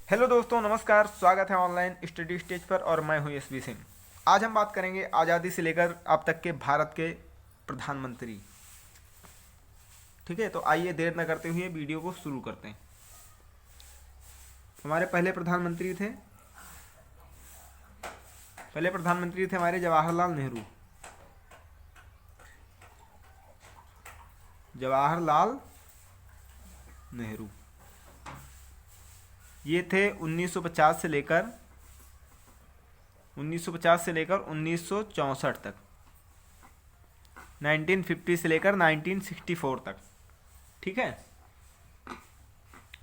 Hello दोस्तों, नमस्कार। स्वागत है ऑनलाइन स्टडी स्टेज पर और मैं हूं एसबी सिंह। आज हम बात करेंगे आज़ादी से लेकर अब तक के भारत के प्रधानमंत्री। ठीक है, तो आइए देर न करते हुए वीडियो को शुरू करते हैं। हमारे पहले प्रधानमंत्री थे हमारे जवाहरलाल नेहरू। जवाहरलाल नेहरू ये थे 1950 से लेकर 1964 तक, 1950 से लेकर 1964 तक। ठीक है,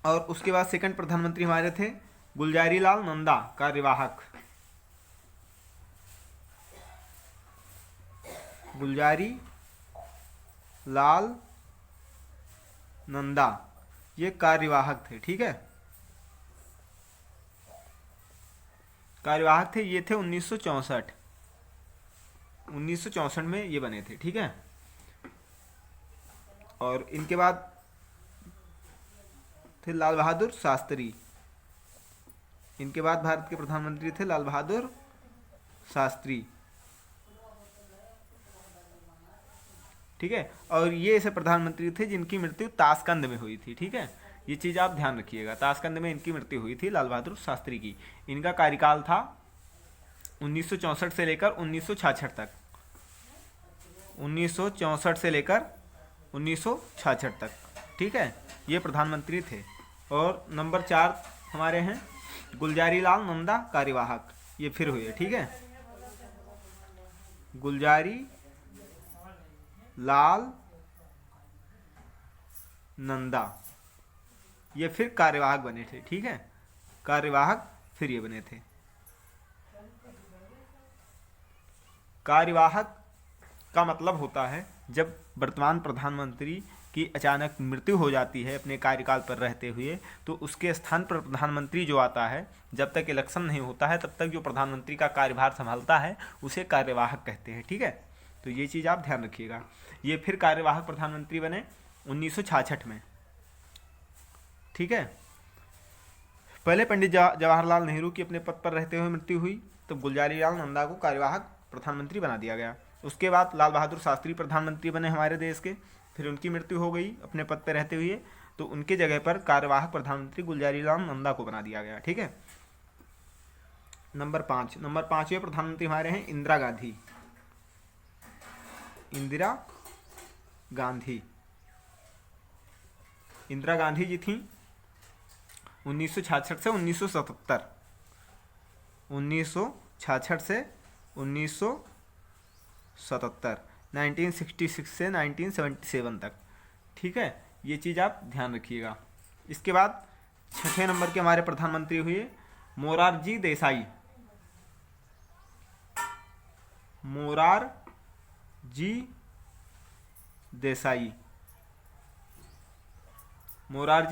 और उसके बाद सेकंड प्रधानमंत्री हमारे थे गुलजारी लाल नंदा, कार्यवाहक। गुलजारी लाल नंदा ये कार्यवाहक थे। ठीक है, कार्यवाहक थे। ये थे 1964 में ये बने थे। ठीक है, और इनके बाद थे लाल बहादुर शास्त्री। इनके बाद भारत के प्रधानमंत्री थे लाल बहादुर शास्त्री। ठीक है, और ये ऐसे प्रधानमंत्री थे जिनकी मृत्यु ताशकंद में हुई थी। ठीक है, ये चीज़ आप ध्यान रखिएगा, ताशकंद में इनकी मृत्यु हुई थी लाल बहादुर शास्त्री की। इनका कार्यकाल था 1964 से लेकर 1966 तक। 1964 से लेकर 1966 तक। ठीक है, ये प्रधानमंत्री थे। और नंबर 4 हमारे हैं गुलजारी लाल नंदा, कार्यवाहक। ये फिर हुए। ठीक है, गुलजारी लाल नंदा ये फिर कार्यवाहक बने थे। ठीक है, कार्यवाहक फिर ये बने थे। कार्यवाहक का मतलब होता है जब वर्तमान प्रधानमंत्री की अचानक मृत्यु हो जाती है अपने कार्यकाल पर रहते हुए, तो उसके स्थान पर प्रधानमंत्री जो आता है, जब तक इलेक्शन नहीं होता है तब तक जो प्रधानमंत्री का कार्यभार संभालता है उसे कार्यवाहक कहते हैं। ठीक है, तो ये चीज़ आप ध्यान रखिएगा। ये फिर कार्यवाहक प्रधानमंत्री बने 1966 में। ठीक है, पहले पंडित जवाहरलाल नेहरू की अपने पद पर रहते हुए मृत्यु हुई, तो गुलजारी लाल नंदा को कार्यवाहक प्रधानमंत्री बना दिया गया। उसके बाद लाल बहादुर शास्त्री प्रधानमंत्री बने हमारे देश के, फिर उनकी मृत्यु हो गई अपने पद पर रहते हुए, तो उनके जगह पर कार्यवाहक प्रधानमंत्री गुलजारी लाल नंदा को बना दिया गया। ठीक है, नंबर 5वें प्रधानमंत्री हमारे हैं इंदिरा गांधी। इंदिरा गांधी जी थी 1966 से 1977। 1966 से 1977, 1966 से 1977 तक। ठीक है, ये चीज़ आप ध्यान रखिएगा। इसके बाद 6ठे नंबर के हमारे प्रधानमंत्री हुए मोरारजी देसाई। मोरारजी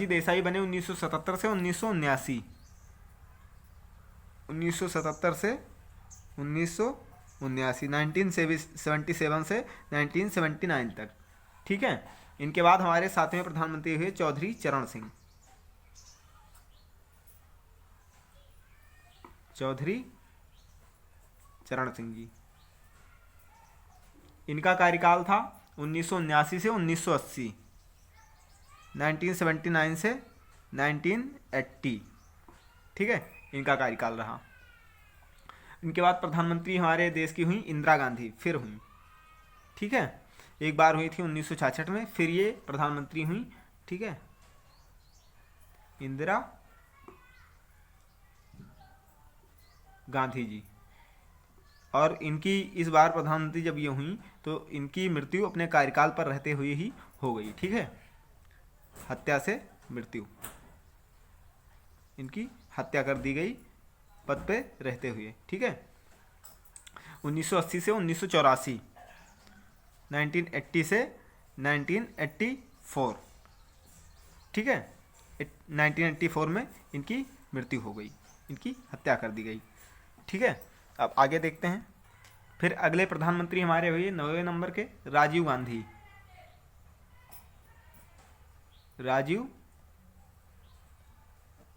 देसाई बने 1977 से 1979। 1977 से 1979, 1977 से 1979 तक। ठीक है, इनके बाद हमारे 7वें प्रधानमंत्री हुए चौधरी चरण सिंह। जी, इनका कार्यकाल था 1979 से 1980, 1979 से 1980। ठीक है, इनका कार्यकाल रहा। इनके बाद प्रधानमंत्री हमारे देश की हुई इंदिरा गांधी, फिर हुई। ठीक है, एक बार हुई थी 1966 में, फिर ये प्रधानमंत्री हुई। ठीक है, इंदिरा गांधी जी। और इनकी इस बार प्रधानमंत्री जब ये हुई तो इनकी मृत्यु अपने कार्यकाल पर रहते हुए ही हो गई। ठीक है, हत्या से मृत्यु, इनकी हत्या कर दी गई पद पे रहते हुए। ठीक है, 1980 से 1984, 1980 से 1984। ठीक है, 1984 में इनकी मृत्यु हो गई, इनकी हत्या कर दी गई। ठीक है, अब आगे देखते हैं। फिर अगले प्रधानमंत्री हमारे हुए 9वें नंबर के राजीव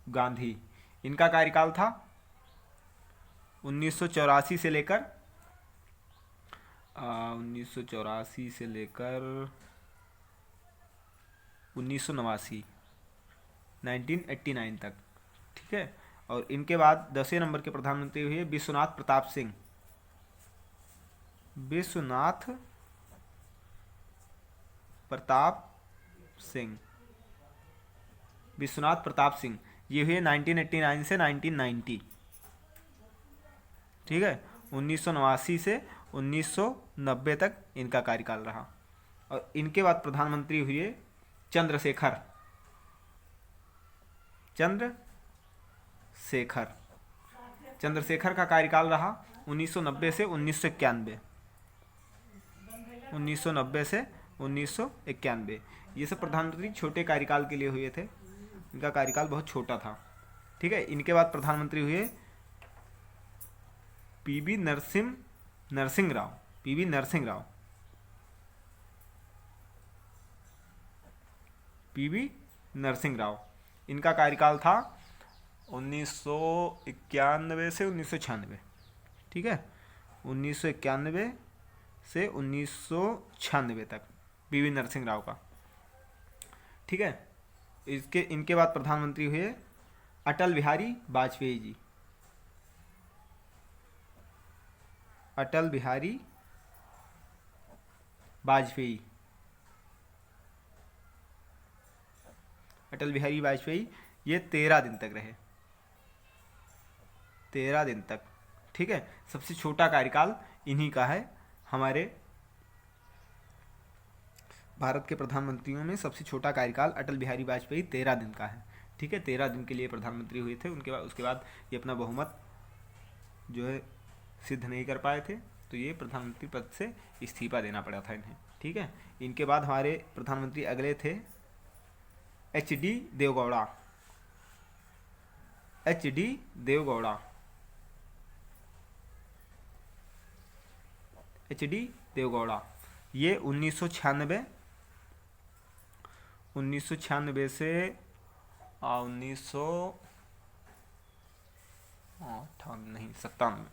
गांधी। इनका कार्यकाल था 1984 से लेकर 1984 से लेकर 1989 1989 तक। ठीक है। और इनके बाद 10वें नंबर के प्रधानमंत्री हुए विश्वनाथ प्रताप सिंह। विश्वनाथ प्रताप सिंह, विश्वनाथ प्रताप सिंह, ये हुए 1989 से 1990। ठीक है। 1989 से 1990 तक इनका कार्यकाल रहा। और इनके बाद प्रधानमंत्री हुए चंद्रशेखर। चंद्रशेखर का कार्यकाल रहा 1990 से 1991। 1990 से 1991। ये सब प्रधानमंत्री छोटे कार्यकाल के लिए हुए थे, इनका कार्यकाल बहुत छोटा था। ठीक है। इनके बाद प्रधानमंत्री हुए पीवी नरसिंह राव। इनका कार्यकाल था 1991 से 1996। ठीक है। 1991 से 1996 तक पीवी नरसिंह राव का। ठीक है। इनके बाद प्रधानमंत्री हुए अटल बिहारी वाजपेयी जी। अटल बिहारी वाजपेयी ये 13 दिन तक रहे। 13 दिन तक। ठीक है। सबसे छोटा कार्यकाल इन्हीं का है। हमारे भारत के प्रधानमंत्रियों में सबसे छोटा कार्यकाल अटल बिहारी वाजपेयी 13 दिन का है। ठीक है। 13 दिन के लिए प्रधानमंत्री हुए थे। उसके बाद ये अपना बहुमत जो है सिद्ध नहीं कर पाए थे, तो ये प्रधानमंत्री पद से इस्तीफा देना पड़ा था इन्हें। ठीक है। इनके बाद हमारे प्रधानमंत्री अगले थे HD देवगौड़ा। ये 1996 से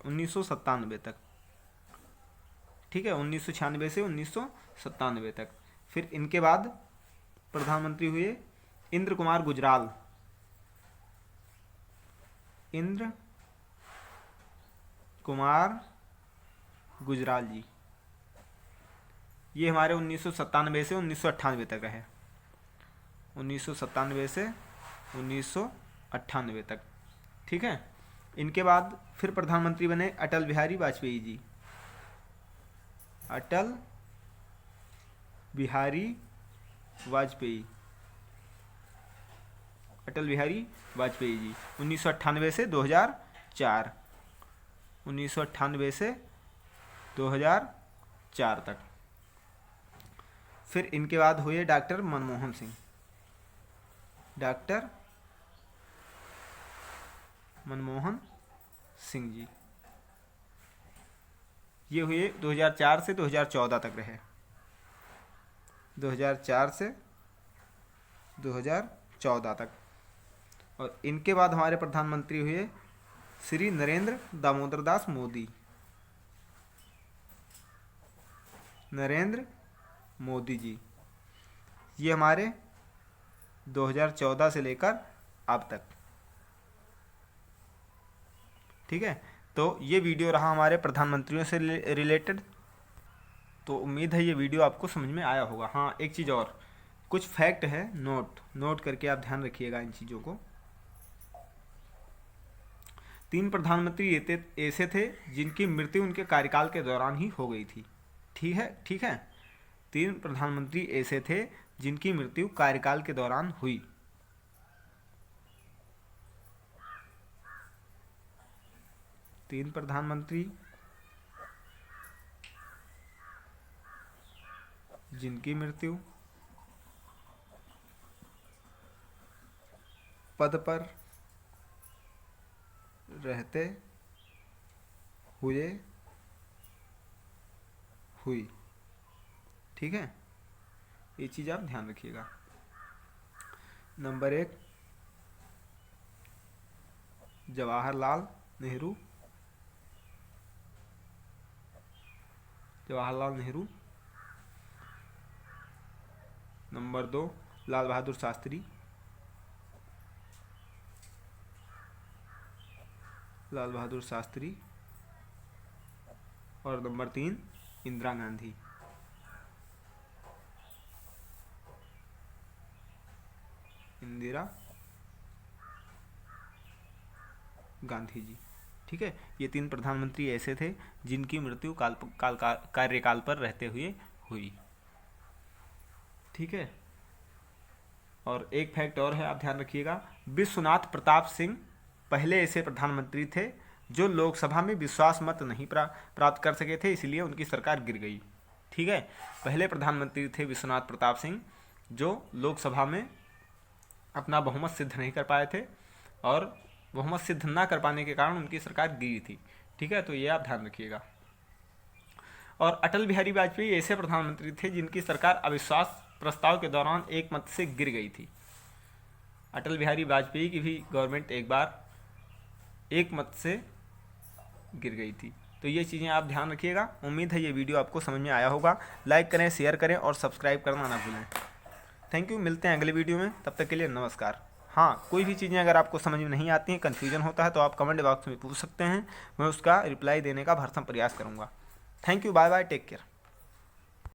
1997 तक। ठीक है। 1996 से 1997 तक। फिर इनके बाद प्रधानमंत्री हुए इंद्र कुमार गुजराल जी। ये हमारे 1997 से 1998 तक रहे। 1997 से 1998 तक। ठीक है। इनके बाद फिर प्रधानमंत्री बने अटल बिहारी वाजपेयी जी। अटल बिहारी वाजपेयी जी 1998 से 2004। 1998 से 2004 तक। फिर इनके बाद हुए डॉक्टर मनमोहन सिंह जी। ये हुए 2004 से 2014 तक रहे। 2004 से 2014 तक। और इनके बाद हमारे प्रधानमंत्री हुए श्री नरेंद्र दामोदर दास मोदी जी। ये हमारे 2014 से लेकर अब तक। ठीक है। तो ये वीडियो रहा हमारे प्रधानमंत्रियों से रिलेटेड। तो उम्मीद है ये वीडियो आपको समझ में आया होगा। हाँ, एक चीज़ और, कुछ फैक्ट है, नोट करके आप ध्यान रखिएगा इन चीज़ों को। 3 प्रधानमंत्री ऐसे थे जिनकी मृत्यु उनके कार्यकाल के दौरान ही हो गई थी। ठीक है। 3 प्रधानमंत्री ऐसे थे जिनकी मृत्यु कार्यकाल के दौरान हुई। तीन प्रधानमंत्री जिनकी मृत्यु पद पर रहते हुए हुई। ठीक है। ये चीज़ आप ध्यान रखिएगा। नंबर 1 जवाहरलाल नेहरू, जवाहरलाल नेहरू। नंबर 2 लाल बहादुर शास्त्री, लाल बहादुर शास्त्री। और नंबर 3 इंदिरा गांधी, इंदिरा गांधी जी। ठीक है, ये 3 प्रधानमंत्री ऐसे थे जिनकी मृत्यु कार्यकाल पर रहते हुए हुई। ठीक है, और एक फैक्ट और है, आप ध्यान रखिएगा, विश्वनाथ प्रताप सिंह पहले ऐसे प्रधानमंत्री थे जो लोकसभा में विश्वास मत नहीं प्राप्त कर सके थे, इसलिए उनकी सरकार गिर गई। ठीक है, पहले प्रधानमंत्री थे विश्वनाथ प्रताप सिंह जो लोकसभा में अपना बहुमत सिद्ध नहीं कर पाए थे, और बहुमत सिद्ध ना कर पाने के कारण उनकी सरकार गिरी थी। ठीक है, तो ये आप ध्यान रखिएगा। और अटल बिहारी वाजपेयी ऐसे प्रधानमंत्री थे जिनकी सरकार अविश्वास प्रस्ताव के दौरान एक मत से गिर गई थी। अटल बिहारी वाजपेयी की भी गवर्नमेंट एक बार एक मत से गिर गई थी। तो ये चीज़ें आप ध्यान रखिएगा। उम्मीद है ये वीडियो आपको समझ में आया होगा। लाइक करें, शेयर करें और सब्सक्राइब करना ना भूलें। थैंक यू, मिलते हैं अगले वीडियो में, तब तक के लिए नमस्कार। हाँ, कोई भी चीज़ें अगर आपको समझ में नहीं आती हैं, कन्फ्यूजन होता है, तो आप कमेंट बॉक्स में पूछ सकते हैं, मैं उसका रिप्लाई देने का भरसक प्रयास करूँगा। Thank you, bye bye, take care.